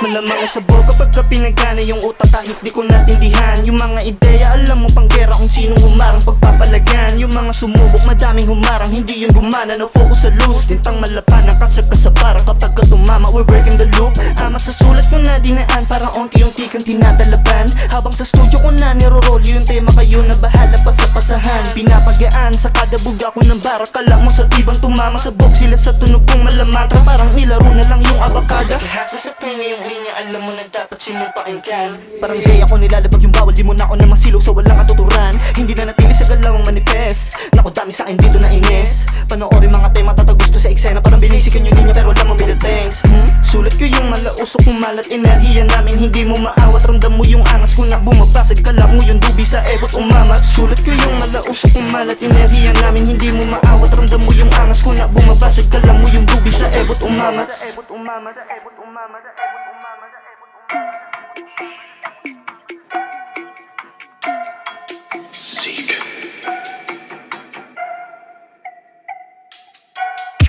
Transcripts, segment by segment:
Malamang usabog kapag pinagana yung utak kahit di ko natindihan. Yung mga ideya alam mo pang gera kung sinong humarang pagpapalagan. Yung mga sumubok madaming humarang hindi yun gumana. No focus sa loose, tintang malapanan kasagkasabarang kapag ka tumama we're breaking the loop. Ama sa sulat ko na dinaan parang unti-unti kang tinatalaban. Habang sa studio ko na niroroll yung tema kayo na bahala pa sa pasahan. Pinapagaan sa kada buga ko ng bara. Kala mo sa tibang tumama sa box sila sa tunog kong malamatra. Parang ilaro na lang yung abakada. Sasapin ngayong linya alam mo na dapat sinumpain kan. Parang gay ako nilalabag yung bawal. Di mo na ako na masilog sa walang katuturan. Hindi na natili sa galawang manifest. Naku dami sa akin dito na ines. Panoorin mga tema tatagusto sa eksena. Parang binisikan yung linya pero wala mong thanks. Sulat ko yung malausok kumalat enerhiya namin. Hindi mo maawat ramdam mo yung angas ko na bumabasag. Kala mo yung dubi sa ebot umamat. Sulat ko yung malausok kumalat enerhiya namin. Hindi mo maawat ramdam mo yung angas ko na bumabasag. Kala mo yung dubi sa ebot umamat.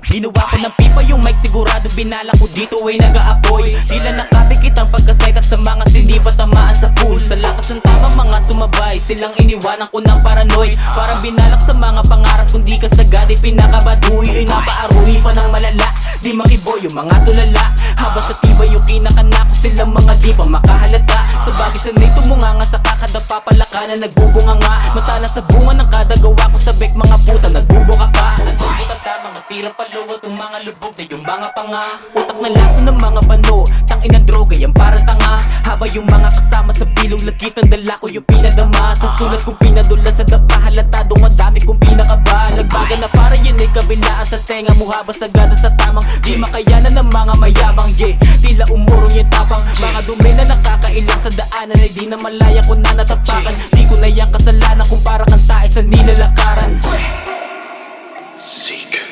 Ginawa ko ng pipa yung mic sigurado binala ko dito ay nag-aapoy. Tila nakapikit ang pagkasight at sa mga sinipa tamaan sa pool. Sa lakas ng tama mga sumabay silang iniwanan ko ng paranoid. Parang binalak sa mga pangarap kundi ka sagad ay pinakabaduy. Ay napaaruhi pa ng malala di makiboy yung mga tulala. Habang sa tibay yung kinakanako silang mga di pa makahalata. Sa bagay sa nito munganga sa kakadapa palaka na nagbubunga nga. Matala sa bunga ng kada gawa ko sa bek mga puta nagbubuka pa. Nagbubuka ta mga tirang paluwat yung mga lubog na yung mga panga. Utak na lasa ng mga bano tangin ng droga yan para tanga. Habang yung mga kasama sa bilong lagitan dala ko yung pinadama. Sa sulat kong pinadula sa dapa halatadong ang dami kong pinakaba. Nagbaga na para yun ay kabilaan sa tenga mo habang sagada sa tamang di makayanan ng mga mayabang tila umurong yung tapang. Mga dumi na nakakailang sa daanan ay di na malaya ko na natapakan. Di ko na yung kasalanan kung para kang tae sa nilalakaran. Seek.